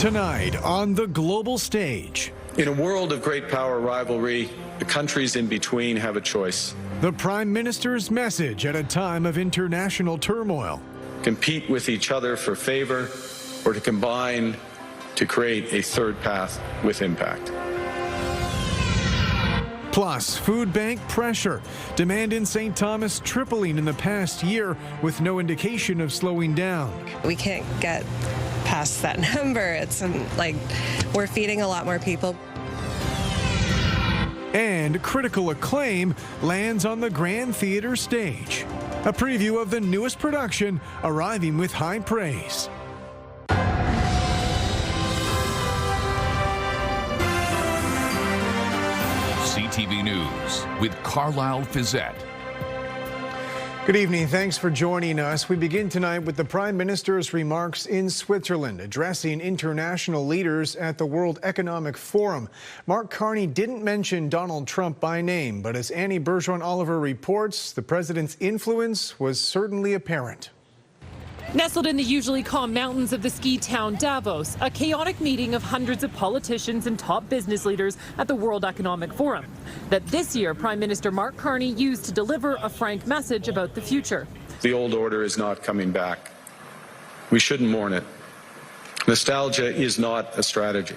Tonight on the global stage. In a world of great power rivalry, the countries in between have a choice. The Prime Minister's message at a time of international turmoil. Compete with each other for favor, or to combine to create a third path with impact. Plus, food bank pressure. Demand in St. Thomas tripling in the past year with no indication of slowing down. We can't get past that number. It's like we're feeding a lot more people. And critical acclaim lands on the Grand Theatre stage. A preview of the newest production arriving with high praise. CTV News with Carlyle Fiset. Good evening. Thanks for joining us. We begin tonight with the Prime Minister's remarks in Switzerland, addressing international leaders at the World Economic Forum. Mark Carney didn't mention Donald Trump by name, but as Annie Bergeron-Oliver reports, the president's influence was certainly apparent. Nestled in the usually calm mountains of the ski town Davos, a chaotic meeting of hundreds of politicians and top business leaders at the World Economic Forum that this year Prime Minister Mark Carney used to deliver a frank message about the future. The old order is not coming back. We shouldn't mourn it. Nostalgia is not a strategy.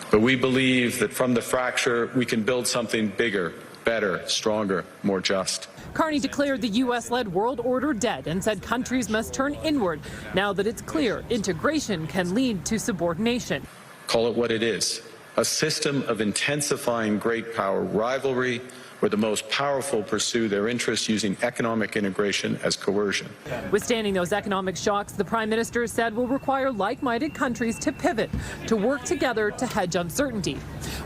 But we believe that from the fracture, we can build something bigger, better, stronger, more just. Carney declared the U.S.-led world order dead and said countries must turn inward now that it's clear integration can lead to subordination. Call it what it is, a system of intensifying great power rivalry where the most powerful pursue their interests using economic integration as coercion. Withstanding those economic shocks, the Prime Minister said will require like-minded countries to pivot, to work together to hedge uncertainty.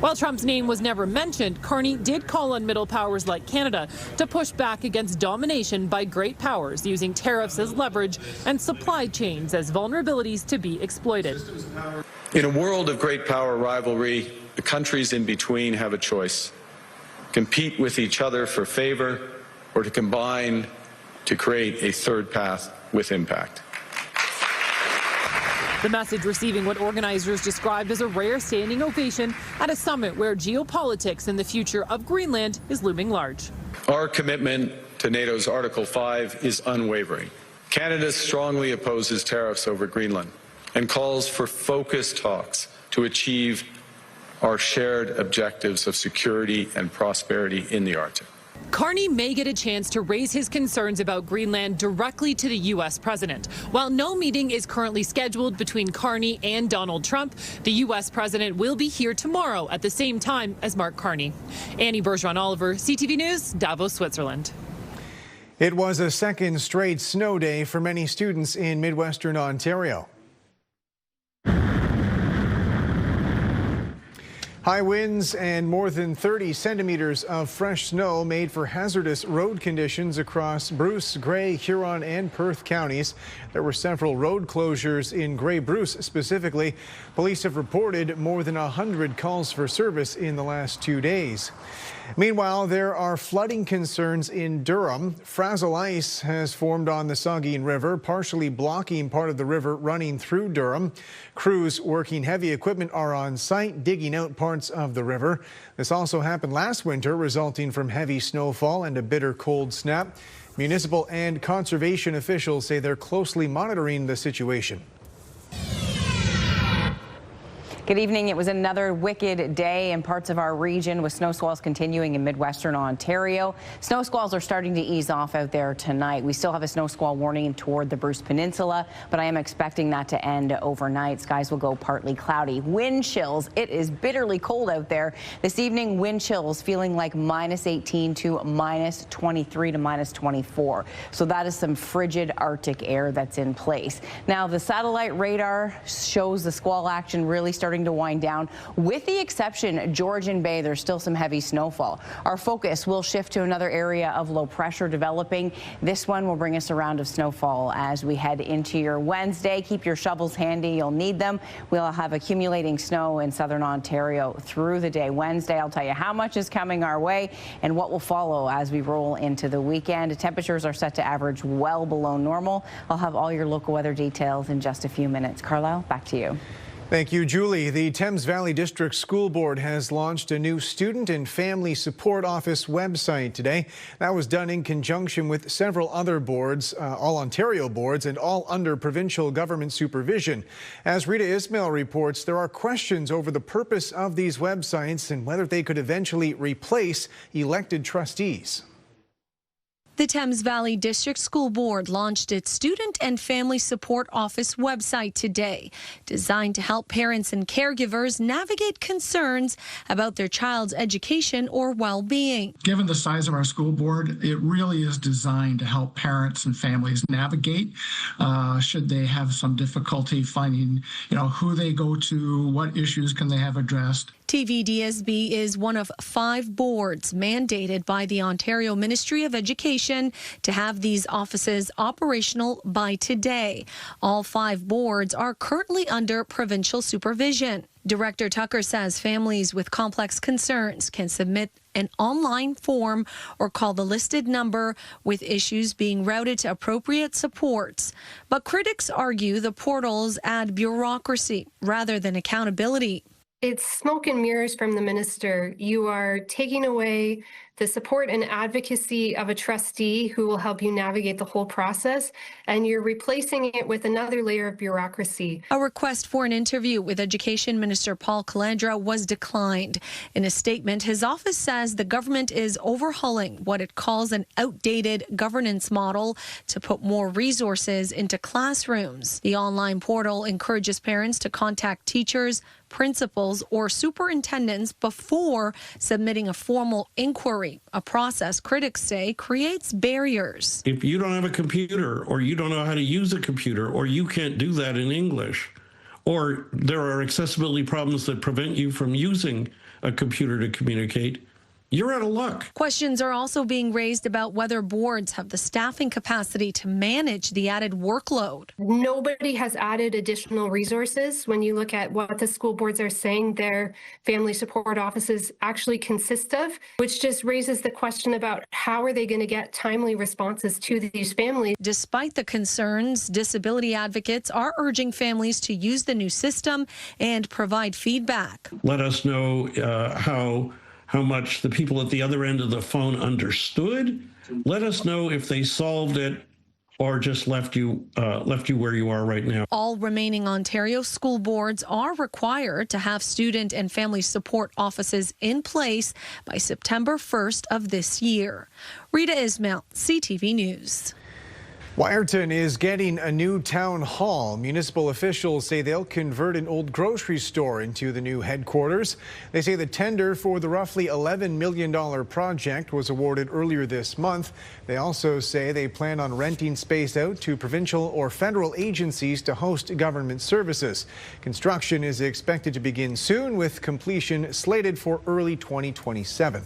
While Trump's name was never mentioned, Carney did call on middle powers like Canada to push back against domination by great powers, using tariffs as leverage and supply chains as vulnerabilities to be exploited. In a world of great power rivalry, the countries in between have a choice. Compete with each other for favor, or to combine to create a third path with impact. The message receiving what organizers described as a rare standing ovation at a summit where geopolitics and the future of Greenland is looming large. Our commitment to NATO's Article 5 is unwavering. Canada strongly opposes tariffs over Greenland and calls for focused talks to achieve our shared objectives of security and prosperity in the Arctic. Carney may get a chance to raise his concerns about Greenland directly to the U.S. president. While no meeting is currently scheduled between Carney and Donald Trump, the U.S. president will be here tomorrow at the same time as Mark Carney. Annie Bergeron-Oliver, CTV News, Davos, Switzerland. It was a second straight snow day for many students in Midwestern Ontario. High winds and more than 30 centimeters of fresh snow made for hazardous road conditions across Bruce, Grey, Huron and Perth counties. There were several road closures in Grey Bruce specifically. Police have reported more than 100 calls for service in the last 2 days. Meanwhile, there are flooding concerns in Durham. Frazzle ice has formed on the Saugeen River, partially blocking part of the river running through Durham. Crews working heavy equipment are on site, digging out parts of the river. This also happened last winter, resulting from heavy snowfall and a bitter cold snap. Municipal and conservation officials say they're closely monitoring the situation. Good evening. It was another wicked day in parts of our region with snow squalls continuing in Midwestern Ontario. Snow squalls are starting to ease off out there tonight. We still have a snow squall warning toward the Bruce Peninsula, but I am expecting that to end overnight. Skies will go partly cloudy. Wind chills. It is bitterly cold out there. This evening, wind chills feeling like -18 to -23 to -24. So that is some frigid Arctic air that's in place. Now, the satellite radar shows the squall action really starting to wind down. With the exception Georgian Bay, there's still some heavy snowfall. Our focus will shift to another area of low pressure developing. This one will bring us a round of snowfall as we head into your Wednesday. Keep your shovels handy. You'll need them. We'll have accumulating snow in southern Ontario through the day. Wednesday, I'll tell you how much is coming our way and what will follow as we roll into the weekend. Temperatures are set to average well below normal. I'll have all your local weather details in just a few minutes. Carlyle, back to you. Thank you, Julie. The Thames Valley District School Board has launched a new Student and Family Support Office website today. That was done in conjunction with several other boards, all Ontario boards, and all under provincial government supervision. As Rita Ismail reports, there are questions over the purpose of these websites and whether they could eventually replace elected trustees. The Thames Valley District School Board launched its Student and Family Support Office website today, designed to help parents and caregivers navigate concerns about their child's education or well-being. Given the size of our school board, it really is designed to help parents and families navigate should they have some difficulty finding, who they go to, what issues can they have addressed. TVDSB is one of 5 boards mandated by the Ontario Ministry of Education to have these offices operational by today. All 5 boards are currently under provincial supervision. Director Tucker says families with complex concerns can submit an online form or call the listed number, with issues being routed to appropriate supports. But critics argue the portals add bureaucracy rather than accountability. It's smoke and mirrors from the minister. You are taking away the support and advocacy of a trustee who will help you navigate the whole process, and you're replacing it with another layer of bureaucracy. A request for an interview with Education Minister Paul Calandra was declined. In a statement, his office says the government is overhauling what it calls an outdated governance model to put more resources into classrooms. The online portal encourages parents to contact teachers, principals, or superintendents before submitting a formal inquiry, a process critics say creates barriers. If you don't have a computer, or you don't know how to use a computer, or you can't do that in English, or there are accessibility problems that prevent you from using a computer to communicate, you're out of luck. Questions are also being raised about whether boards have the staffing capacity to manage the added workload. Nobody has added additional resources. When you look at what the school boards are saying their family support offices actually consist of, which just raises the question about how are they going to get timely responses to these families. Despite the concerns, disability advocates are urging families to use the new system and provide feedback. Let us know how much the people at the other end of the phone understood. Let us know if they solved it or just left you where you are right now. All remaining Ontario school boards are required to have student and family support offices in place by September 1st of this year. Rita Ismail, CTV News. Wyerton is getting a new town hall. Municipal officials say they'll convert an old grocery store into the new headquarters. They say the tender for the roughly $11 million project was awarded earlier this month. They also say they plan on renting space out to provincial or federal agencies to host government services. Construction is expected to begin soon, with completion slated for early 2027.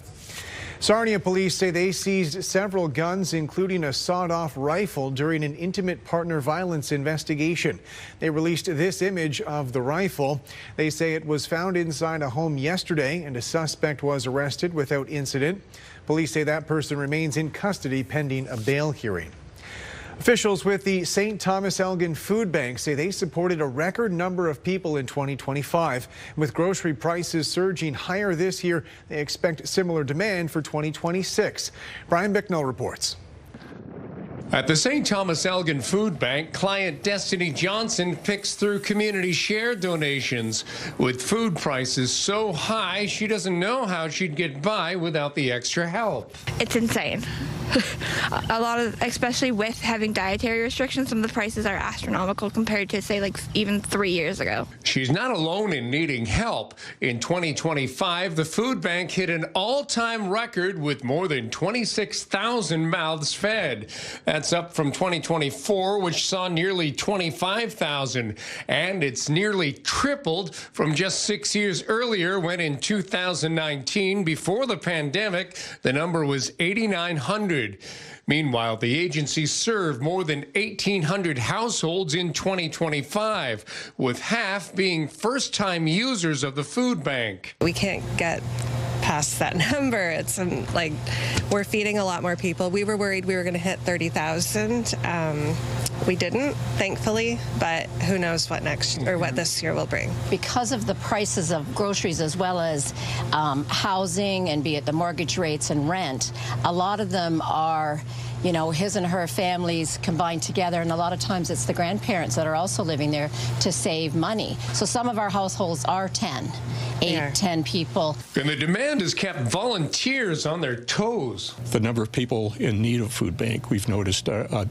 Sarnia police say they seized several guns, including a sawed-off rifle, during an intimate partner violence investigation. They released this image of the rifle. They say it was found inside a home yesterday, and a suspect was arrested without incident. Police say that person remains in custody pending a bail hearing. Officials with the St. Thomas Elgin Food Bank say they supported a record number of people in 2025. With grocery prices surging higher this year, they expect similar demand for 2026. Brian Bicknell reports. At the St. Thomas Elgin Food Bank, client Destiny Johnson picks through community share donations. With food prices so high, she doesn't know how she'd get by without the extra help. It's insane. A lot of, especially with having dietary restrictions, some of the prices are astronomical compared to, say, like even 3 years ago. She's not alone in needing help. In 2025, the food bank hit an all-time record with more than 26,000 mouths fed. That's up from 2024, which saw nearly 25,000. And it's nearly tripled from just 6 years earlier, when in 2019, before the pandemic, the number was 8,900. Meanwhile, the agency served more than 1,800 households in 2025, with half being first-time users of the food bank. We can't get past that number. It's like we're feeding a lot more people. We were worried we were going to hit 30,000 We didn't, thankfully, but who knows what next or what this year will bring. Because of the prices of groceries as well as housing and be it the mortgage rates and rent, a lot of them are, you know, his and her families combined together, and a lot of times it's the grandparents that are also living there to save money. So some of our households are 10 people. And the demand has kept volunteers on their toes. The number of people in need of food bank, we've noticed a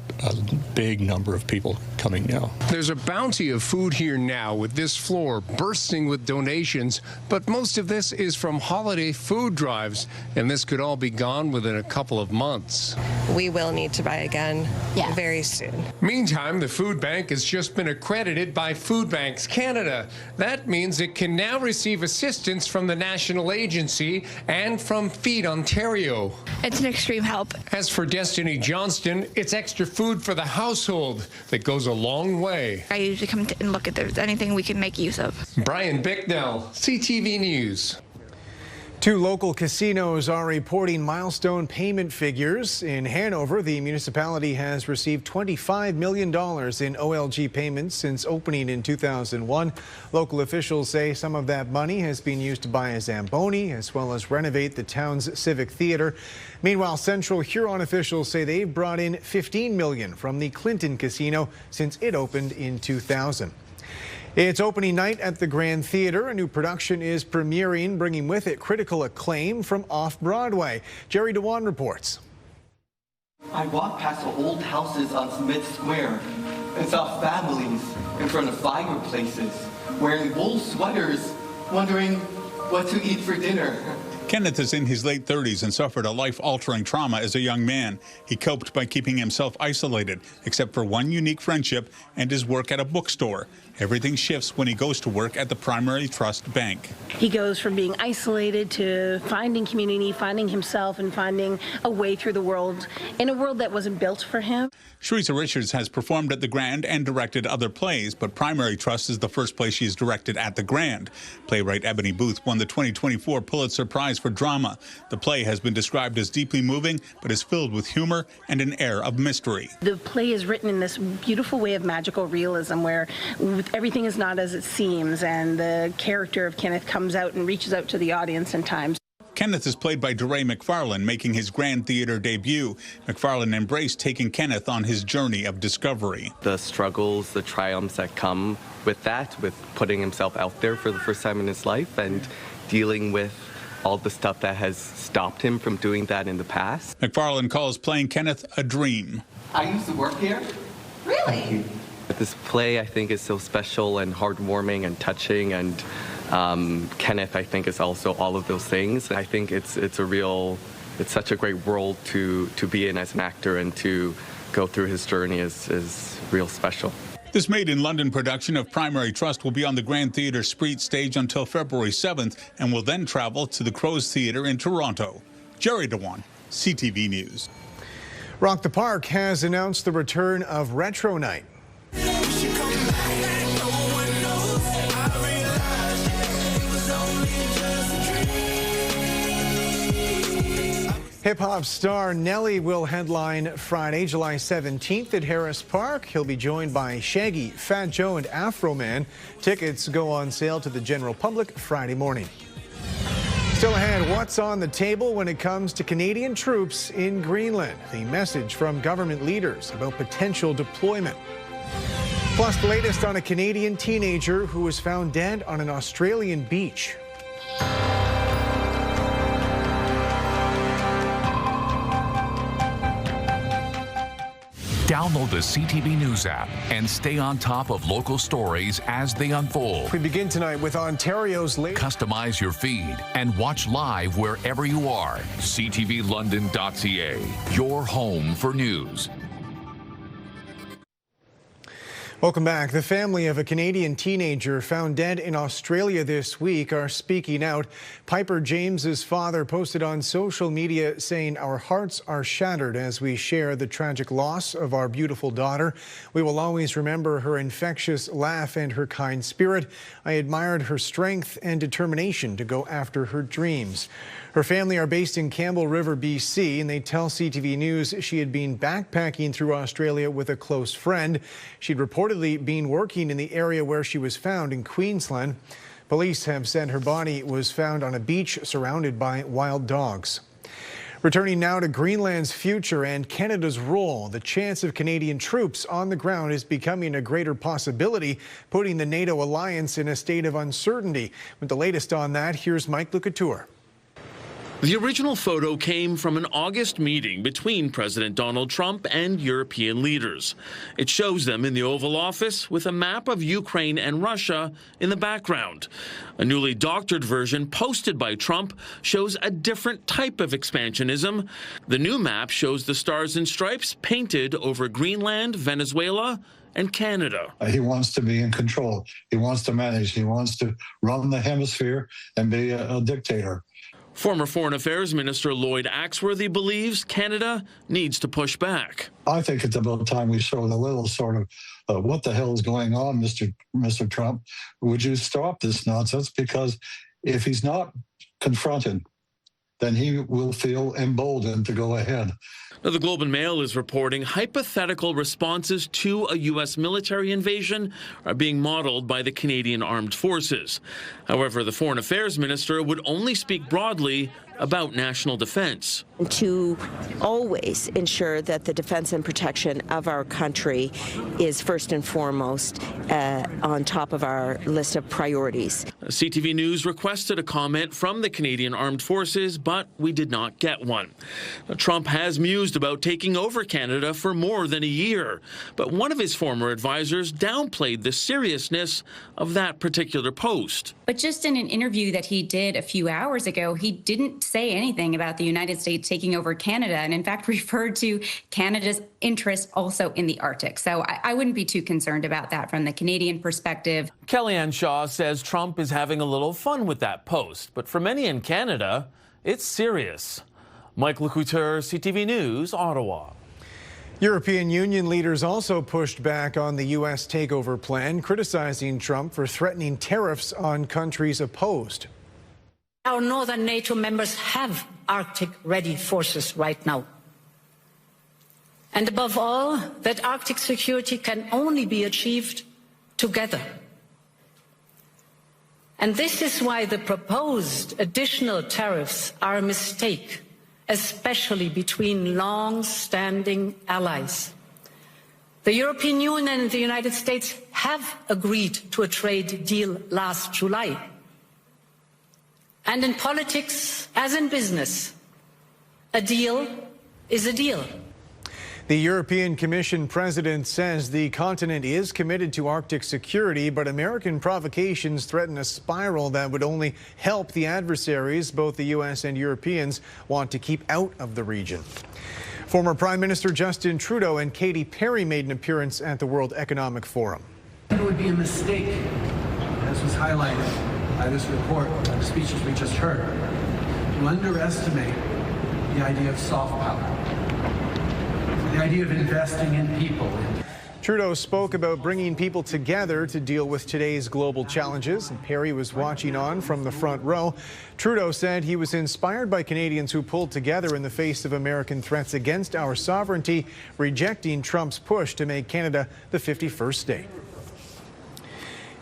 big number of people coming now. There's a bounty of food here now, with this floor bursting with donations, but most of this is from holiday food drives, and this could all be gone within a couple of months. We will need to buy again very soon. Meantime, the food bank has just been accredited by Food Banks Canada. That means it can now receive assistance from the national agency and from Feed Ontario. It's an extreme help. As for Destiny Johnston, it's extra food for the household that goes a long way. I usually come and look if there's anything we can make use of. Brian Bicknell, CTV News. 2 local casinos are reporting milestone payment figures. In Hanover, the municipality has received $25 million in OLG payments since opening in 2001. Local officials say some of that money has been used to buy a Zamboni as well as renovate the town's civic theater. Meanwhile, Central Huron officials say they've brought in $15 million from the Clinton Casino since it opened in 2000. It's opening night at the Grand Theatre. A new production is premiering, bringing with it critical acclaim from off-Broadway. Jerry Dewan reports. I walked past the old houses on Smith Square and saw families in front of fireplaces, wearing wool sweaters, wondering what to eat for dinner. Kenneth is in his late 30s and suffered a life-altering trauma as a young man. He coped by keeping himself isolated, except for one unique friendship and his work at a bookstore. Everything shifts when he goes to work at the Primary Trust Bank. He goes from being isolated to finding community, finding himself, and finding a way through the world in a world that wasn't built for him. Shariza Richards has performed at the Grand and directed other plays, but Primary Trust is the first play she has directed at the Grand. Playwright Ebony Booth won the 2024 Pulitzer Prize for drama. The play has been described as deeply moving, but is filled with humor and an air of mystery. The play is written in this beautiful way of magical realism where everything is not as it seems, and the character of Kenneth comes out and reaches out to the audience in times. Kenneth is played by DeRay McFarlane, making his Grand Theatre debut. McFarlane embraced taking Kenneth on his journey of discovery. The struggles, the triumphs that come with that, with putting himself out there for the first time in his life and dealing with all the stuff that has stopped him from doing that in the past. McFarlane calls playing Kenneth a dream. I used to work here. Really? This play, I think, is so special and heartwarming and touching, and Kenneth, I think, is also all of those things. I think it's such a great world to be in as an actor, and to go through his journey is real special. This Made in London production of Primary Trust will be on the Grand Theatre Spreet stage until February 7th and will then travel to the Crows Theatre in Toronto. Jerry Dewan, CTV News. Rock the Park has announced the return of Retro Night. Hip-hop star Nelly will headline Friday, July 17th at Harris Park. He'll be joined by Shaggy, Fat Joe, and Afro Man. Tickets go on sale to the general public Friday morning. Still ahead, what's on the table when it comes to Canadian troops in Greenland? The message from government leaders about potential deployment. Plus, the latest on a Canadian teenager who was found dead on an Australian beach. Download the CTV News app and stay on top of local stories as they unfold. We begin tonight with Ontario's latest. Customize your feed and watch live wherever you are. CTVLondon.ca, your home for news. Welcome back. The family of a Canadian teenager found dead in Australia this week are speaking out. Piper James's father posted on social media saying, "Our hearts are shattered as we share the tragic loss of our beautiful daughter. We will always remember her infectious laugh and her kind spirit. I admired her strength and determination to go after her dreams." Her family are based in Campbell River, BC, and they tell CTV News she had been backpacking through Australia with a close friend. She'd reportedly been working in the area where she was found in Queensland. Police have said her body was found on a beach surrounded by wild dogs. Returning now to Greenland's future and Canada's role, the chance of Canadian troops on the ground is becoming a greater possibility, putting the NATO alliance in a state of uncertainty. With the latest on that, here's Mike Couture. The original photo came from an August meeting between President Donald Trump and European leaders. It shows them in the Oval Office with a map of Ukraine and Russia in the background. A newly doctored version posted by Trump shows a different type of expansionism. The new map shows the stars and stripes painted over Greenland, Venezuela, and Canada. He wants to be in control. He wants to manage. He wants to run the hemisphere and be a dictator. Former Foreign Affairs Minister Lloyd Axworthy believes Canada needs to push back. I think it's about time we showed a little sort of what the hell is going on, Mr. Trump? Would you stop this nonsense? Because if he's not confronted, then he will feel emboldened to go ahead. Now, the Globe and Mail is reporting hypothetical responses to a U.S. military invasion are being modeled by the Canadian Armed Forces. However, the Foreign Affairs Minister would only speak broadly about national defense. To always ensure that the defense and protection of our country is first and foremost on top of our list of priorities. CTV News requested a comment from the Canadian Armed Forces, but we did not get one. Trump has mused about taking over Canada for more than a year, but one of his former advisors downplayed the seriousness of that particular post. But just in an interview that he did a few hours ago, he didn't say anything about the United States taking over Canada, and in fact referred to Canada's interest also in the Arctic. So I wouldn't be too concerned about that from the Canadian perspective. Kellyanne Shaw says Trump is having a little fun with that post, but for many in Canada, it's serious. Mike Couture, CTV News, Ottawa. European Union leaders also pushed back on the U.S. takeover plan, criticizing Trump for threatening tariffs on countries opposed. Our northern NATO members have Arctic-ready forces right now. And above all, that Arctic security can only be achieved together. And this is why the proposed additional tariffs are a mistake, especially between long-standing allies. The European Union and the United States have agreed to a trade deal last July. And in politics, as in business, a deal is a deal. The European Commission president says the continent is committed to Arctic security, but American provocations threaten a spiral that would only help the adversaries both the U.S. and Europeans want to keep out of the region. Former Prime Minister Justin Trudeau and Katy Perry made an appearance at the World Economic Forum. It would be a mistake, as was highlighted by this report, by the speeches we just heard, to underestimate the idea of soft power, the idea of investing in people. Trudeau spoke about bringing people together to deal with today's global challenges, and Perry was watching on from the front row. Trudeau said he was inspired by Canadians who pulled together in the face of American threats against our sovereignty, rejecting Trump's push to make Canada the 51st state.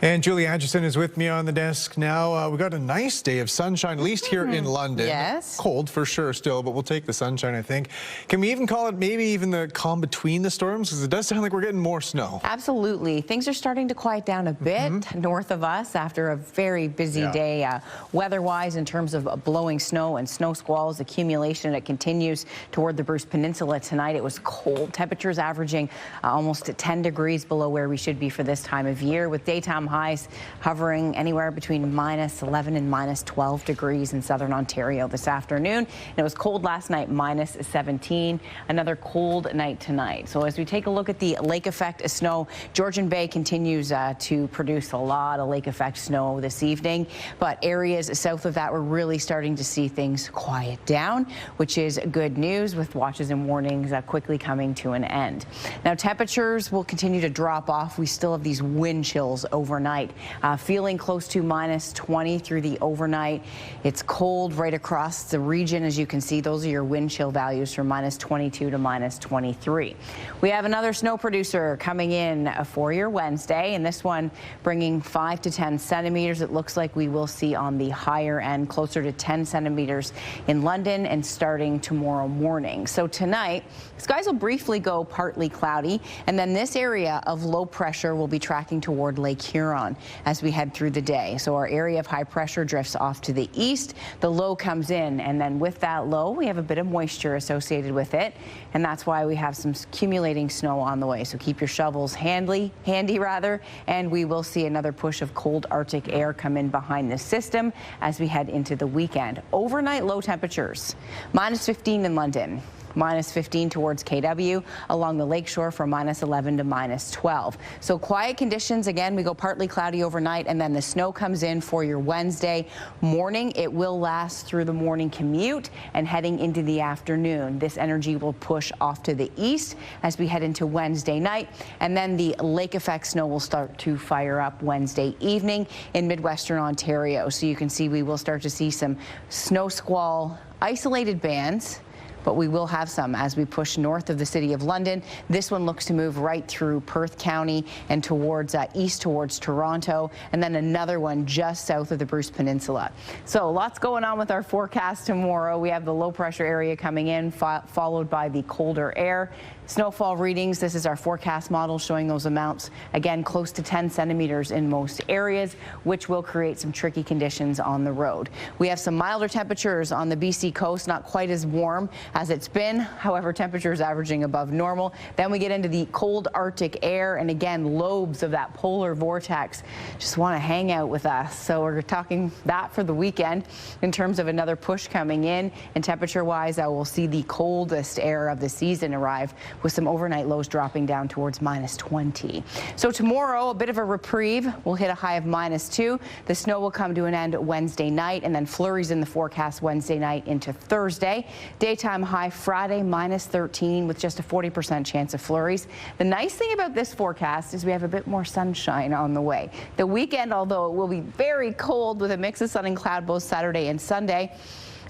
And Julie Atchison is with me on the desk now. We got a nice day of sunshine, at least here in London. Yes. Cold for sure still, but we'll take the sunshine, I think. Can we even call it maybe even the calm between the storms? Because it does sound like we're getting more snow. Absolutely. Things are starting to quiet down a bit north of us after a very busy day weather-wise in terms of blowing snow and snow squalls accumulation. It continues toward the Bruce Peninsula tonight. It was cold. Temperatures averaging almost 10 degrees below where we should be for this time of year, with daytime highs hovering anywhere between minus 11 and minus 12 degrees in southern Ontario this afternoon. And it was cold last night, minus 17. Another cold night tonight. So as we take a look at the lake effect snow, Georgian Bay continues to produce a lot of lake effect snow this evening. But areas south of that, we're really starting to see things quiet down, which is good news, with watches and warnings quickly coming to an end. Now, temperatures will continue to drop off. We still have these wind chills overnight, feeling close to minus 20 through the overnight. It's cold right across the region. As you can see, those are your wind chill values from minus 22 to minus 23. We have another snow producer coming in for your Wednesday, and this one bringing 5 to 10 centimeters. It looks like we will see on the higher end, closer to 10 centimeters in London, and starting tomorrow morning. So tonight, skies will briefly go partly cloudy, and then this area of low pressure will be tracking toward Lake Huron as we head through the day. So our area of high pressure drifts off to the east. The low comes in, and then with that low, we have a bit of moisture associated with it, and that's why we have some accumulating snow on the way. So keep your shovels handy, and we will see another push of cold Arctic air come in behind this system as we head into the weekend. Overnight low temperatures, minus 15 in London. Minus 15 towards KW, along the lakeshore from minus 11 to minus 12. So quiet conditions. Again, we go partly cloudy overnight, and then the snow comes in for your Wednesday morning. It will last through the morning commute and heading into the afternoon. This energy will push off to the east as we head into Wednesday night, and then the lake effect snow will start to fire up Wednesday evening in Midwestern Ontario. So you can see we will start to see some snow squall isolated bands, but we will have some as we push north of the city of London. This one looks to move right through Perth County and towards east towards Toronto, and then another one just south of the Bruce Peninsula. So lots going on with our forecast tomorrow. We have the low pressure area coming in, followed by the colder air. Snowfall readings, this is our forecast model showing those amounts, again, close to 10 centimeters in most areas, which will create some tricky conditions on the road. We have some milder temperatures on the BC coast, not quite as warm as it's been. However, temperatures averaging above normal. Then we get into the cold Arctic air, and again, lobes of that polar vortex just want to hang out with us. So we're talking that for the weekend in terms of another push coming in, and temperature-wise, I will see the coldest air of the season arrive, with some overnight lows dropping down towards minus 20. So tomorrow, a bit of a reprieve. We'll hit a high of minus 2. The snow will come to an end Wednesday night, and then flurries in the forecast Wednesday night into Thursday. Daytime high Friday, minus 13, with just a 40% chance of flurries. The nice thing about this forecast is we have a bit more sunshine on the way. The weekend, although it will be very cold with a mix of sun and cloud both Saturday and Sunday,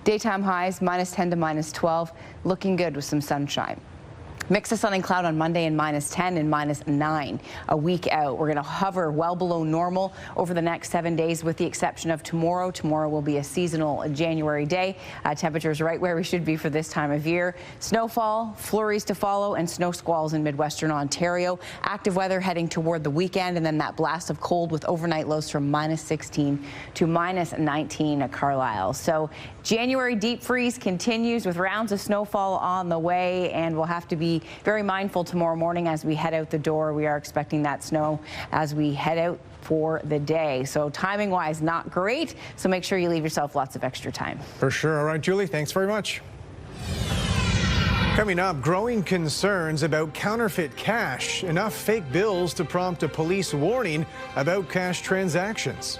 daytime highs minus 10 to minus 12, looking good with some sunshine. Mix of sun and cloud on Monday and minus 10 and minus 9 a week out. We're going to hover well below normal over the next 7 days, with the exception of tomorrow. Tomorrow will be a seasonal January day. Temperatures right where we should be for this time of year. Snowfall, flurries to follow, and snow squalls in Midwestern Ontario. Active weather heading toward the weekend, and then that blast of cold with overnight lows from minus 16 to minus 19 at Carlyle. So January deep freeze continues with rounds of snowfall on the way, and we'll have to be very mindful tomorrow morning as we head out the door. We are expecting that snow as we head out for the day. So timing wise, not great. So make sure you leave yourself lots of extra time. For sure. All right, Julie, thanks very much. Coming up, growing concerns about counterfeit cash. Enough fake bills to prompt a police warning about cash transactions.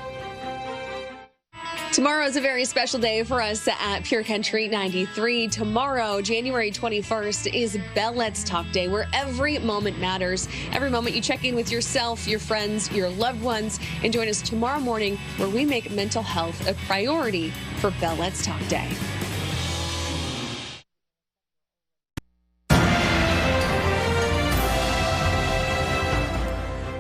Tomorrow is a very special day for us at Pure Country 93. Tomorrow, January 21st, is Bell Let's Talk Day, where every moment matters. Every moment you check in with yourself, your friends, your loved ones, and join us tomorrow morning where we make mental health a priority for Bell Let's Talk Day.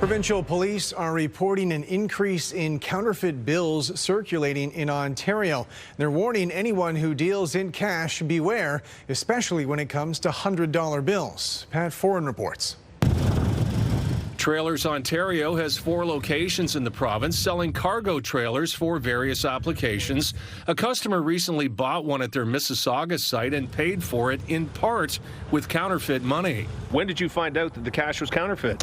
Provincial police are reporting an increase in counterfeit bills circulating in Ontario. They're warning anyone who deals in cash, beware, especially when it comes to $100 bills. Pat Foran reports. Trailers Ontario has 4 locations in the province selling cargo trailers for various applications. A customer recently bought one at their Mississauga site and paid for it in part with counterfeit money. When did you find out that the cash was counterfeit?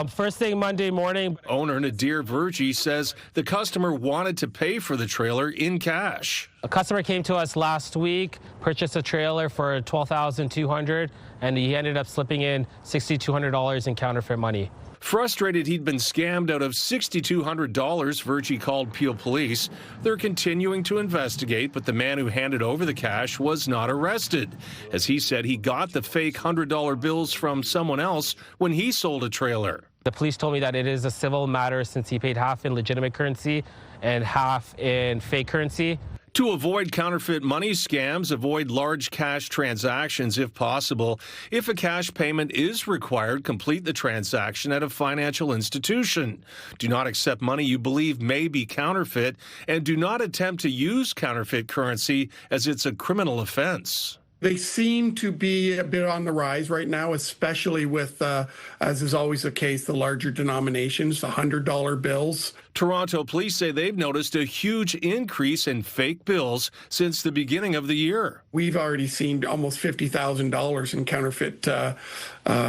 First thing Monday morning. Owner Nadir Virgi says the customer wanted to pay for the trailer in cash. A customer came to us last week, purchased a trailer for $12,200, and he ended up slipping in $6,200 in counterfeit money. Frustrated he'd been scammed out of $6,200, Virgie called Peel Police. They're continuing to investigate, but the man who handed over the cash was not arrested. As he said, he got the fake $100 bills from someone else when he sold a trailer. The police told me that it is a civil matter since he paid half in legitimate currency and half in fake currency. To avoid counterfeit money scams, avoid large cash transactions if possible. If a cash payment is required, complete the transaction at a financial institution. Do not accept money you believe may be counterfeit, and do not attempt to use counterfeit currency as it's a criminal offense. They seem to be a bit on the rise right now, especially with, as is always the case, the larger denominations, the $100 bills. Toronto police say they've noticed a huge increase in fake bills since the beginning of the year. We've already seen almost $50,000 in counterfeit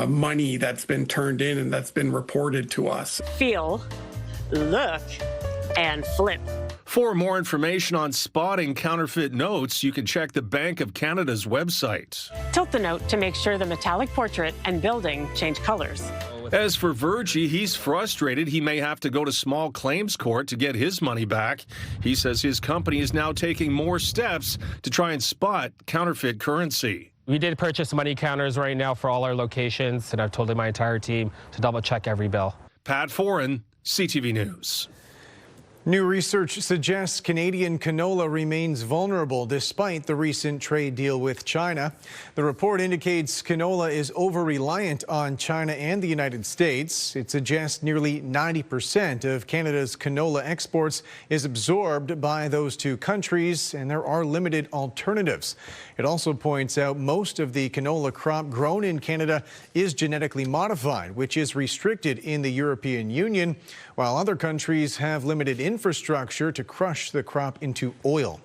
money that's been turned in and that's been reported to us. Feel, look, and flip. For more information on spotting counterfeit notes, you can check the Bank of Canada's website. Tilt the note to make sure the metallic portrait and building change colors. As for Virgie, he's frustrated he may have to go to small claims court to get his money back. He says his company is now taking more steps to try and spot counterfeit currency. We did purchase money counters right now for all our locations, and I've told my entire team to double check every bill. Pat Foran, CTV News. New research suggests Canadian canola remains vulnerable despite the recent trade deal with China. The report indicates canola is over-reliant on China and the United States. It suggests nearly 90% of Canada's canola exports is absorbed by those two countries, and there are limited alternatives. It also points out most of the canola crop grown in Canada is genetically modified, which is restricted in the European Union, while other countries have limited infrastructure to crush the crop into oil.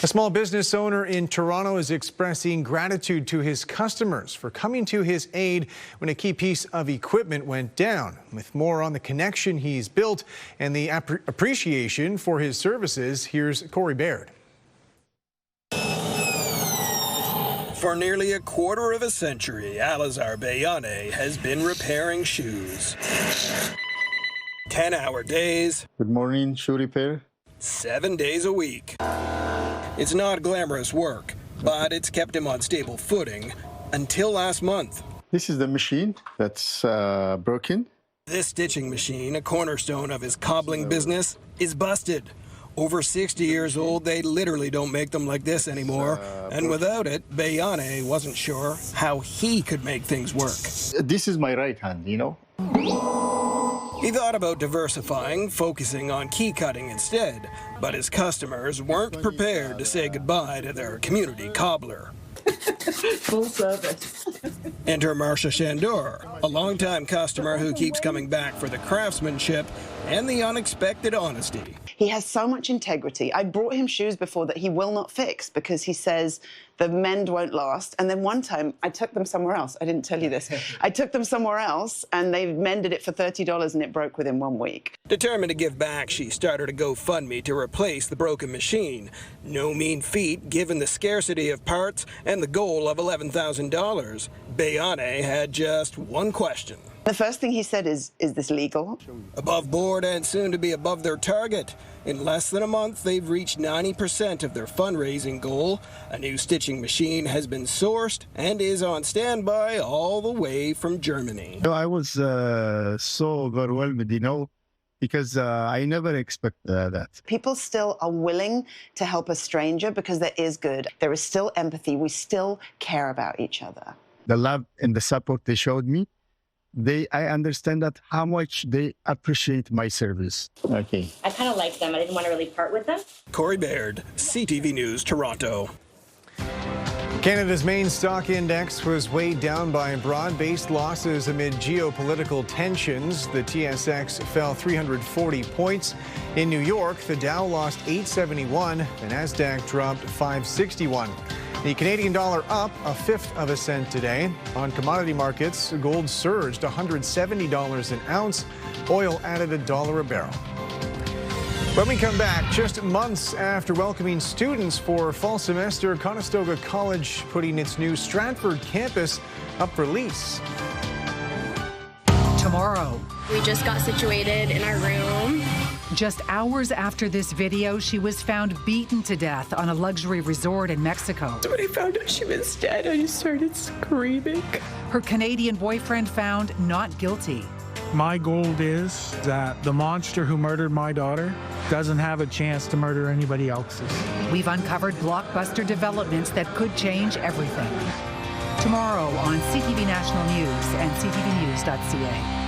A small business owner in Toronto is expressing gratitude to his customers for coming to his aid when a key piece of equipment went down. With more on the connection he's built and the appreciation for his services, here's Corey Baird. For nearly a quarter of a century, Alazar Beyane has been repairing shoes. 10-hour days. Good morning, shoe repair. 7 days a week. It's not glamorous work, but it's kept him on stable footing until last month. This is the machine that's broken. This stitching machine, a cornerstone of his cobbling business, is busted. Over 60 years old, they literally don't make them like this anymore. And without it, Beyane wasn't sure how he could make things work. This is my right hand, you know. He thought about diversifying, focusing on key cutting instead, but his customers weren't prepared to say goodbye to their community cobbler. Full service. Enter Marcia Shandor, a longtime customer who keeps coming back for the craftsmanship and the unexpected honesty. He has so much integrity. I brought him shoes before that he will not fix because he says the mend won't last. And then one time I took them somewhere else. I didn't tell you this. I took them somewhere else and they mended it for $30 and it broke within 1 week. Determined to give back, she started a GoFundMe to replace the broken machine. No mean feat given the scarcity of parts and the goal of $11,000. Beyane had just one question. The first thing he said is this legal? Above board and soon to be above their target. In less than a month, they've reached 90% of their fundraising goal. A new stitching machine has been sourced and is on standby all the way from Germany. I was so overwhelmed, you know, because I never expected that. People still are willing to help a stranger because there is good. There is still empathy. We still care about each other. The love and the support they showed me, I understand that how much they appreciate my service. Okay. I kind of liked them. I didn't want to really part with them. Corey Baird, CTV News, Toronto. Canada's main stock index was weighed down by broad-based losses amid geopolitical tensions. The TSX fell 340 points. In New York, the Dow lost 871. The Nasdaq dropped 561. The Canadian dollar up a fifth of a cent today. On commodity markets, gold surged $170 an ounce. Oil added $1 a barrel. When we come back, just months after welcoming students for fall semester, Conestoga College putting its new Stratford campus up for lease. Tomorrow. We just got situated in our room. Just hours after this video, she was found beaten to death on a luxury resort in Mexico. When I found out she was dead, I just started screaming. Her Canadian boyfriend found not guilty. My goal is that the monster who murdered my daughter doesn't have a chance to murder anybody else's. We've uncovered blockbuster developments that could change everything. Tomorrow on CTV National News and ctvnews.ca.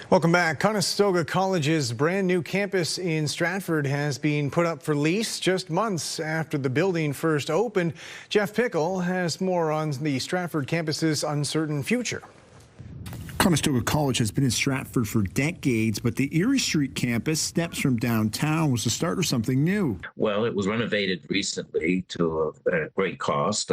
Welcome back. Conestoga College's brand new campus in Stratford has been put up for lease just months after the building first opened. Jeff Pickle has more on the Stratford campus's uncertain future. Conestoga College has been in Stratford for decades, but the Erie Street campus, steps from downtown, was the start of something new. Well, it was renovated recently to a great cost.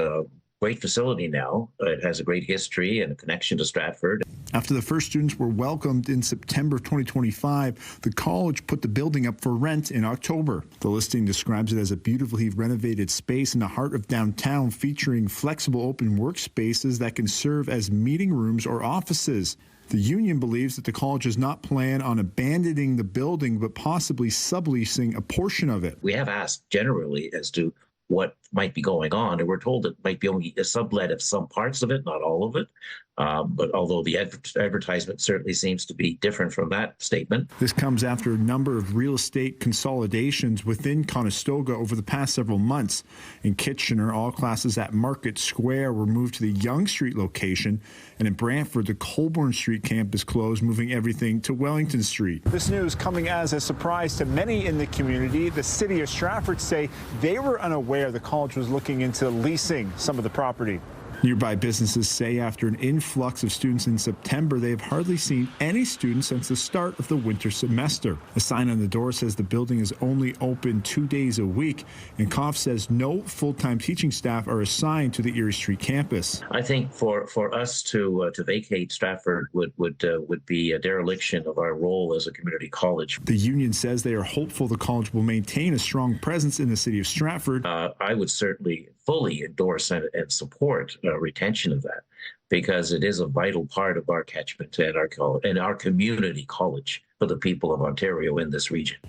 Great facility now. It has a great history and a connection to Stratford. After the first students were welcomed in September of 2025, the college put the building up for rent in October. The listing describes it as a beautifully renovated space in the heart of downtown, featuring flexible open workspaces that can serve as meeting rooms or offices. The union believes that the college does not plan on abandoning the building, but possibly subleasing a portion of it. We have asked generally as to what might be going on, and we're told it might be only a sublet of some parts of it, not all of it. But although the advertisement certainly seems to be different from that statement. This comes after a number of real estate consolidations within Conestoga over the past several months. In Kitchener, all classes at Market Square were moved to the Yonge Street location, and in Brantford, the Colborne Street campus closed, moving everything to Wellington Street. This news coming as a surprise to many in the community. The city of Stratford say they were unaware the college was looking into leasing some of the property. Nearby businesses say after an influx of students in September, they have hardly seen any students since the start of the winter semester. A sign on the door says the building is only open 2 days a week, and COF says no full-time teaching staff are assigned to the Erie Street campus. I think for us to vacate Stratford would be a dereliction of our role as a community college. The union says they are hopeful the college will maintain a strong presence in the city of Stratford. I would certainly fully endorse and support retention of that, because it is a vital part of our catchment and our community college for the people of Ontario in this region.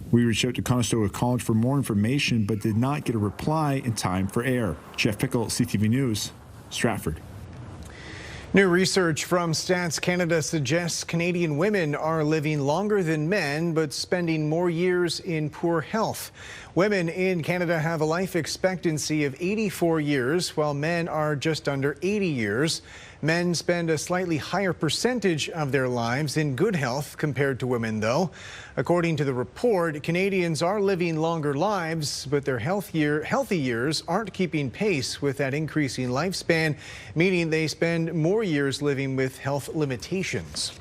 We reached out to Conestoga College for more information, but did not get a reply in time for air. Jeff Pickle, CTV News, Stratford. New research from Stats Canada suggests Canadian women are living longer than men, but spending more years in poor health. Women in Canada have a life expectancy of 84 years, while men are just under 80 years. Men spend a slightly higher percentage of their lives in good health compared to women, though. According to the report, Canadians are living longer lives, but their healthy years aren't keeping pace with that increasing lifespan, meaning they spend more years living with health limitations.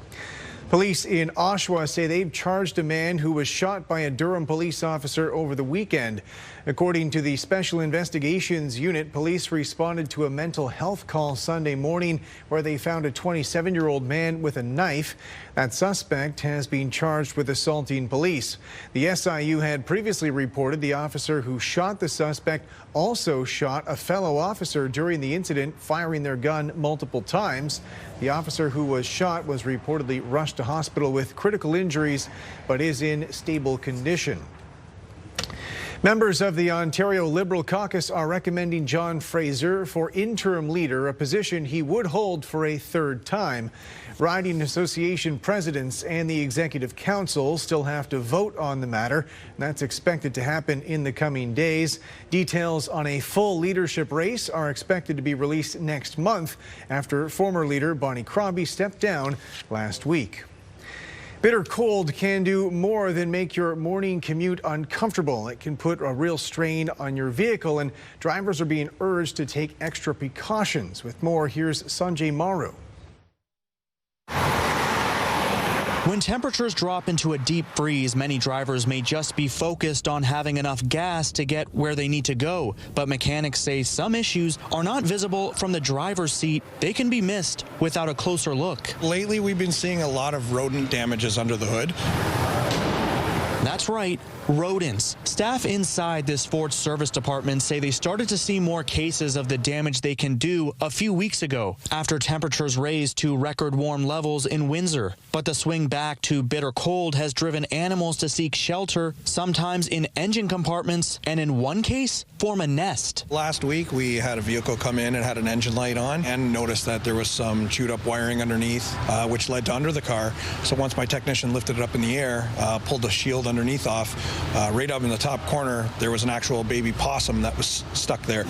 Police in Oshawa say they've charged a man who was shot by a Durham police officer over the weekend. According to the Special Investigations Unit, police responded to a mental health call Sunday morning where they found a 27-year-old man with a knife. That suspect has been charged with assaulting police. The SIU had previously reported the officer who shot the suspect also shot a fellow officer during the incident, firing their gun multiple times. The officer who was shot was reportedly rushed to hospital with critical injuries, but is in stable condition. Members of the Ontario Liberal Caucus are recommending John Fraser for interim leader, a position he would hold for a third time. Riding Association presidents and the Executive Council still have to vote on the matter. That's expected to happen in the coming days. Details on a full leadership race are expected to be released next month after former leader Bonnie Crombie stepped down last week. Bitter cold can do more than make your morning commute uncomfortable. It can put a real strain on your vehicle, and drivers are being urged to take extra precautions. With more, here's Sanjay Maru. When temperatures drop into a deep freeze, many drivers may just be focused on having enough gas to get where they need to go. But mechanics say some issues are not visible from the driver's seat. They can be missed without a closer look. Lately, we've been seeing a lot of rodent damages under the hood. That's right, rodents. Staff inside this Ford service department say they started to see more cases of the damage they can do a few weeks ago after temperatures raised to record warm levels in Windsor. But the swing back to bitter cold has driven animals to seek shelter, sometimes in engine compartments, and in one case, form a nest. Last week, we had a vehicle come in and had an engine light on and noticed that there was some chewed up wiring underneath, which led to under the car. So once my technician lifted it up in the air, pulled the shield underneath off, right up in the top corner, there was an actual baby possum that was stuck there.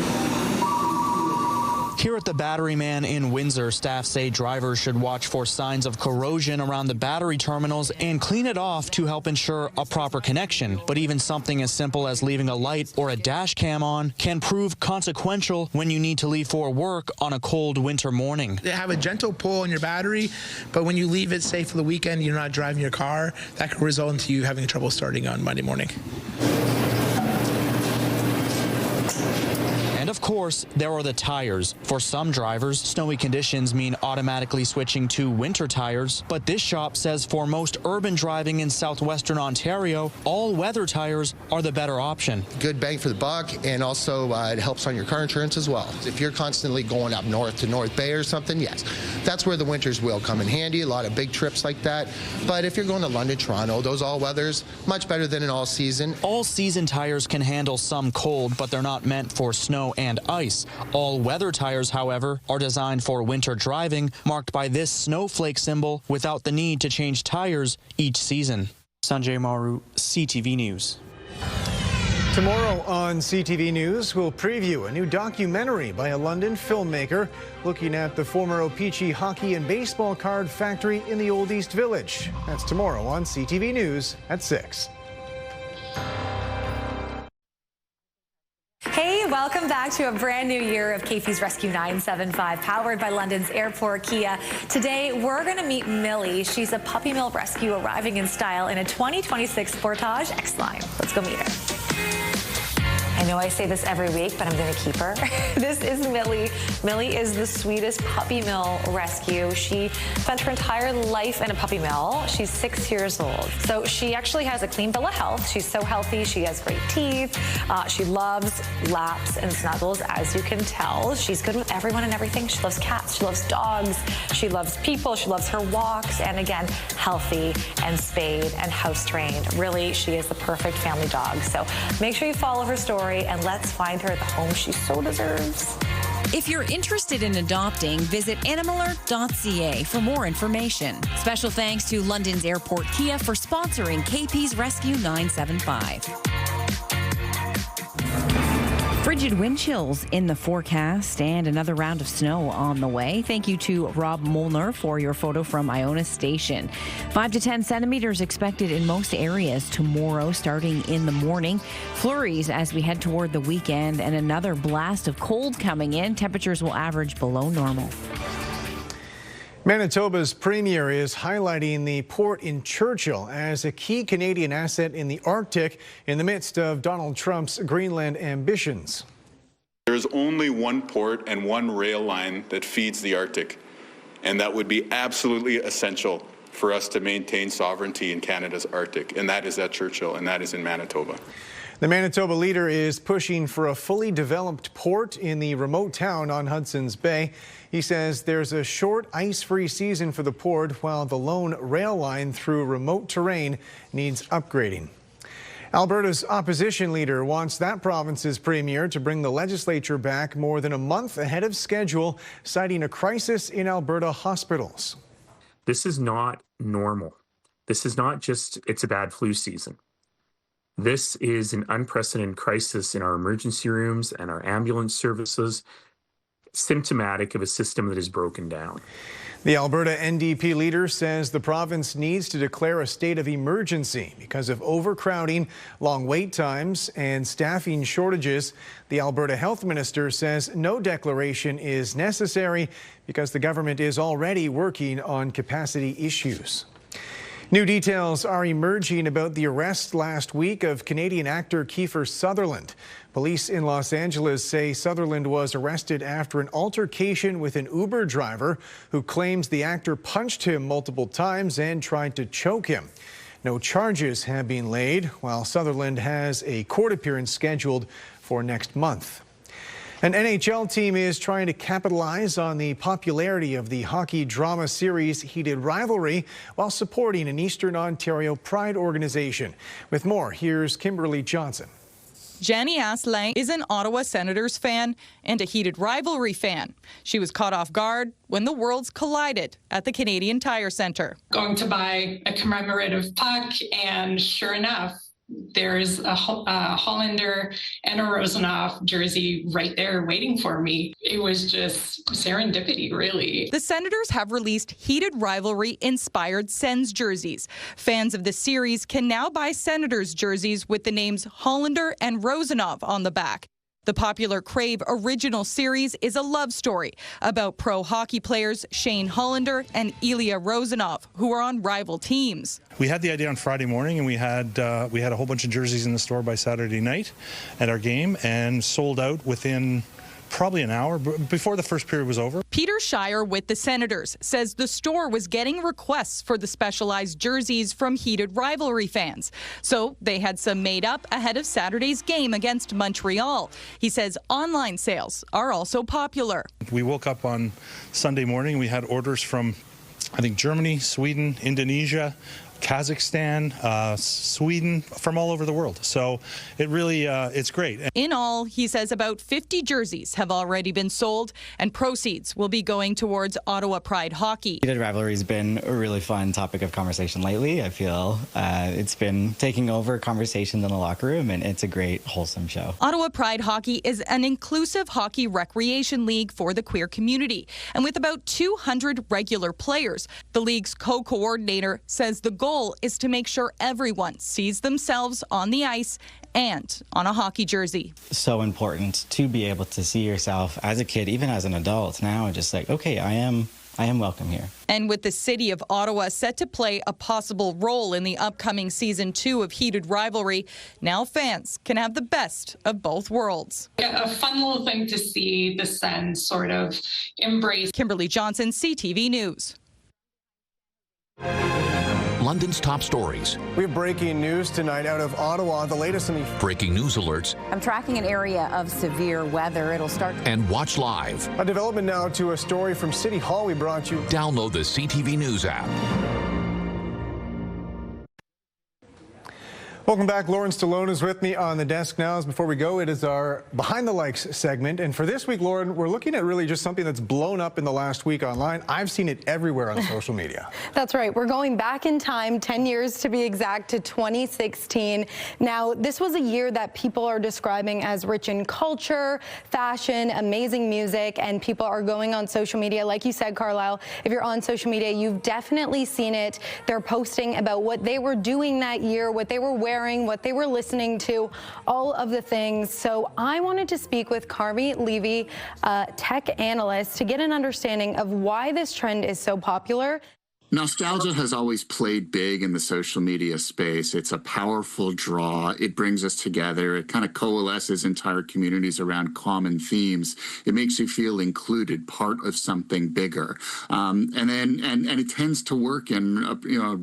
Here at the Battery Man in Windsor, staff say drivers should watch for signs of corrosion around the battery terminals and clean it off to help ensure a proper connection. But even something as simple as leaving a light or a dash cam on can prove consequential when you need to leave for work on a cold winter morning. They have a gentle pull on your battery, but when you leave it, say, for the weekend, you're not driving your car, that could result into you having trouble starting on Monday morning. And of course, there are the tires. For some drivers, snowy conditions mean automatically switching to winter tires. But this shop says for most urban driving in southwestern Ontario, all-weather tires are the better option. Good bang for the buck, and also it helps on your car insurance as well. If you're constantly going up north to North Bay or something, yes, that's where the winters will come in handy. A lot of big trips like that. But if you're going to London, Toronto, those all-weathers, much better than an all-season. All-season tires can handle some cold, but they're not meant for snow and ice. All-weather tires, however, are designed for winter driving, marked by this snowflake symbol without the need to change tires each season. Sanjay Maru, CTV News. Tomorrow on CTV News, we'll preview a new documentary by a London filmmaker looking at the former O-Pee-Chee hockey and baseball card factory in the Old East Village. That's tomorrow on CTV News at 6. Hey, welcome back to a brand new year of KP's Rescue 975, powered by London's Airport Kia. Today, we're going to meet Millie. She's a puppy mill rescue arriving in style in a 2026 Sportage X-Line. Let's go meet her. I know I say this every week, but I'm going to keep her. This is Millie. Millie is the sweetest puppy mill rescue. She spent her entire life in a puppy mill. She's 6 years old. So she actually has a clean bill of health. She's so healthy. She has great teeth. She loves laps and snuggles, as you can tell. She's good with everyone and everything. She loves cats. She loves dogs. She loves people. She loves her walks. And again, healthy and spayed and house trained. Really, she is the perfect family dog. So make sure you follow her story, and let's find her the home she so deserves. If you're interested in adopting, visit animalert.ca for more information. Special thanks to London's Airport Kia for sponsoring KP's Rescue 975. Frigid wind chills in the forecast and another round of snow on the way. Thank you to Rob Molnar for your photo from Iona Station. 5 to 10 centimeters expected in most areas tomorrow, starting in the morning. Flurries as we head toward the weekend, and another blast of cold coming in. Temperatures will average below normal. Manitoba's premier is highlighting the port in Churchill as a key Canadian asset in the Arctic in the midst of Donald Trump's Greenland ambitions. There's only one port and one rail line that feeds the Arctic, and that would be absolutely essential for us to maintain sovereignty in Canada's Arctic, and that is at Churchill, and that is in Manitoba. The Manitoba leader is pushing for a fully developed port in the remote town on Hudson's Bay. He says there's a short ice-free season for the port, while the lone rail line through remote terrain needs upgrading. Alberta's opposition leader wants that province's premier to bring the legislature back more than a month ahead of schedule, citing a crisis in Alberta hospitals. This is not normal. This is not just, it's a bad flu season. This is an unprecedented crisis in our emergency rooms and our ambulance services. symptomatic of a system that is broken down. The Alberta NDP leader says the province needs to declare a state of emergency because of overcrowding, long wait times, and staffing shortages. The Alberta health minister says no declaration is necessary because the government is already working on capacity issues. New details are emerging about the arrest last week of Canadian actor Kiefer Sutherland. Police in Los Angeles say Sutherland was arrested after an altercation with an Uber driver who claims the actor punched him multiple times and tried to choke him. No charges have been laid, while Sutherland has a court appearance scheduled for next month. An NHL team is trying to capitalize on the popularity of the hockey drama series Heated Rivalry while supporting an Eastern Ontario Pride organization. With more, here's Kimberly Johnson. Jenny Asselin is an Ottawa Senators fan and a Heated Rivalry fan. She was caught off guard when the worlds collided at the Canadian Tire Centre. Going to buy a commemorative puck, and sure enough, there's a Hollander and a Rosenhoff jersey right there waiting for me. It was just serendipity, really. The Senators have released Heated Rivalry-inspired Sens jerseys. Fans of the series can now buy Senators jerseys with the names Hollander and Rosenhoff on the back. The popular Crave original series is a love story about pro hockey players Shane Hollander and Ilya Rosenhoff, who are on rival teams. We had the idea on Friday morning, and we had a whole bunch of jerseys in the store by Saturday night at our game, and sold out within probably an hour before the first period was over. Peter Shire with the Senators says the store was getting requests for the specialized jerseys from Heated Rivalry fans. So they had some made up ahead of Saturday's game against Montreal. He says online sales are also popular. We woke up on Sunday morning. We had orders from, I think, Germany, Sweden, Indonesia, Kazakhstan, Sweden, from all over the world. So it really, it's great. In all, he says about 50 jerseys have already been sold, and proceeds will be going towards Ottawa Pride hockey. Heated Rivalry has been a really fun topic of conversation lately. I feel it's been taking over conversations in the locker room, and it's a great, wholesome show. Ottawa Pride Hockey is an inclusive hockey recreation league for the queer community. And with about 200 regular players, the league's co-coordinator says the goal is to make sure everyone sees themselves on the ice and on a hockey jersey. So important to be able to see yourself as a kid, even as an adult now, just like, okay, I am welcome here. And with the city of Ottawa set to play a possible role in the upcoming season 2 of Heated Rivalry, now fans can have the best of both worlds. Yeah, a fun little thing to see the Sens sort of embrace. Kimberly Johnson, CTV News. London's top stories. We have breaking news tonight out of Ottawa. The latest in the breaking news alerts. I'm tracking an area of severe weather. It'll start. And watch live. A development now to a story from City Hall we brought you. Download the CTV News app. Welcome back. Lauren Stallone is with me on the desk now. As before we go, it is our Behind the Likes segment. And for this week, Lauren, we're looking at really just something that's blown up in the last week online. I've seen it everywhere on social media. That's right. We're going back in time, 10 years to be exact, to 2016. Now, this was a year that people are describing as rich in culture, fashion, amazing music, and people are going on social media. Like you said, Carlyle, if you're on social media, you've definitely seen it. They're posting about what they were doing that year, what they were wearing, what they were listening to, all of the things. So I wanted to speak with Carney Levy, tech analyst, to get an understanding of why this trend is so popular. Nostalgia has always played big in the social media space. It's a powerful draw. It brings us together. It kind of coalesces entire communities around common themes. It makes you feel included, part of something bigger. And it tends to work in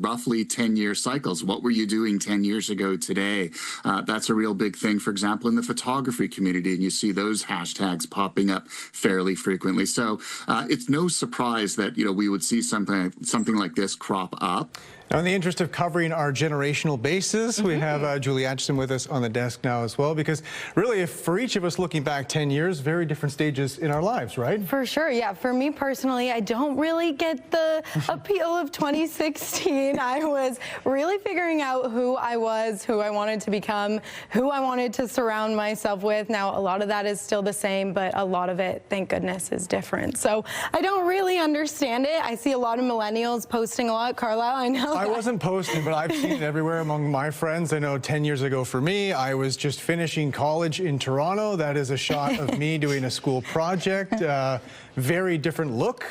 roughly 10-year cycles. What were you doing 10 years ago today? That's a real big thing, for example, in the photography community, and you see those hashtags popping up fairly frequently. So it's no surprise that we would see something something like this crop up. Now, in the interest of covering our generational basis, we have Julie Atchison with us on the desk now as well, because really, if for each of us looking back 10 years, very different stages in our lives, right? For sure, yeah. For me personally, I don't really get the appeal of 2016. I was really figuring out who I was, who I wanted to become, who I wanted to surround myself with. Now, a lot of that is still the same, but a lot of it, thank goodness, is different. So I don't really understand it. I see a lot of millennials posting a lot. Carlyle, I know. I wasn't posting, but I've seen it everywhere among my friends. I know 10 years ago for me, I was just finishing college in Toronto. That is a shot of me doing a school project. Very different look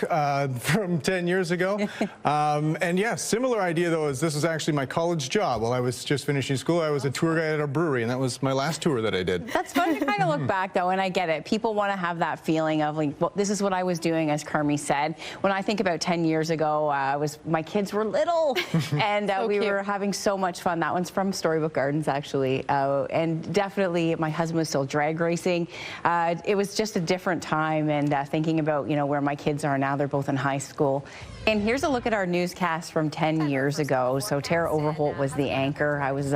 from 10 years ago. And yeah, similar idea though, is this was actually my college job. While I was just finishing school, I was a tour guide at a brewery, and that was my last tour that I did. That's fun to kind of look back though, and I get it. People want to have that feeling of like, well, this is what I was doing, as Carney said. When I think about 10 years ago, my kids were little, and we were having so much fun. That one's from Storybook Gardens, actually, and definitely my husband was still drag racing. It was just a different time, and thinking about, you know, where my kids are now. They're both in high school. And here's a look at our newscast from 10 years ago. So Tara Overholt was the anchor. I was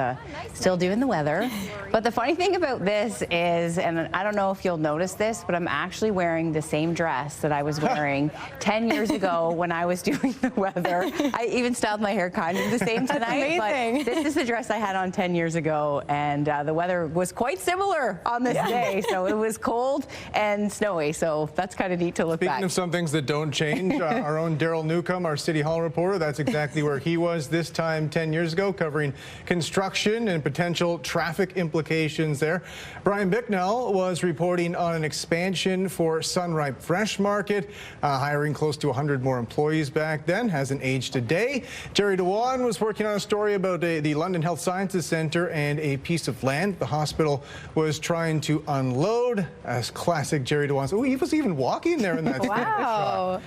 still doing the weather. But the funny thing about this is, and I don't know if you'll notice this, but I'm actually wearing the same dress that I was wearing 10 years ago when I was doing the weather. I even styled my hair kind of the same tonight. But this is the dress I had on 10 years ago, and the weather was quite similar on this day. So it was cold and snowy. So that's kind of neat to look back. Speaking of some things that don't change, our own Daryl Newcomb, our City Hall reporter, that's exactly where he was this time 10 years ago, covering construction and potential traffic implications there. Brian Bicknell was reporting on an expansion for Sunripe Fresh Market, hiring close to 100 more employees back then. Hasn't aged a day. Jerry Dewan was working on a story about the London Health Sciences Centre and a piece of land the hospital was trying to unload. As classic Jerry Dewan. Oh, he was even walking there in that Wow.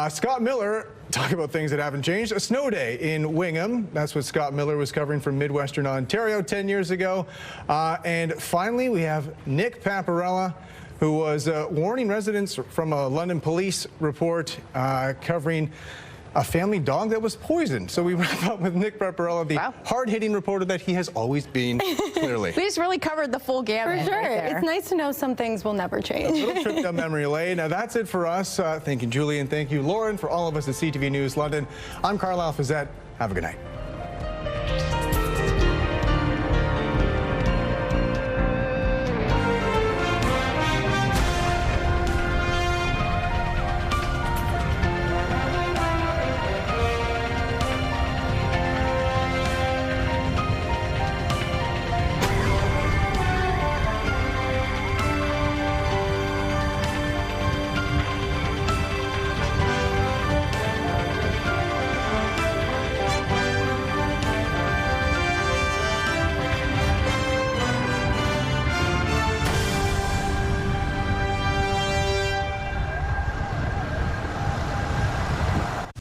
Scott Miller, talk about things that haven't changed. A snow day in Wingham. That's what Scott Miller was covering from Midwestern Ontario 10 years ago. And finally, we have Nick Paparella, who was warning residents from a London police report covering a family dog that was poisoned. So we wrap up with Nick Paparella, the hard-hitting reporter that he has always been, clearly. We just really covered the full gamut. For sure. Right there. It's nice to know some things will never change. A little trip down memory lane. Now that's it for us. Thank you, Julie, and thank you, Lauren, for all of us at CTV News London. I'm Carlyle Fiset. Have a good night.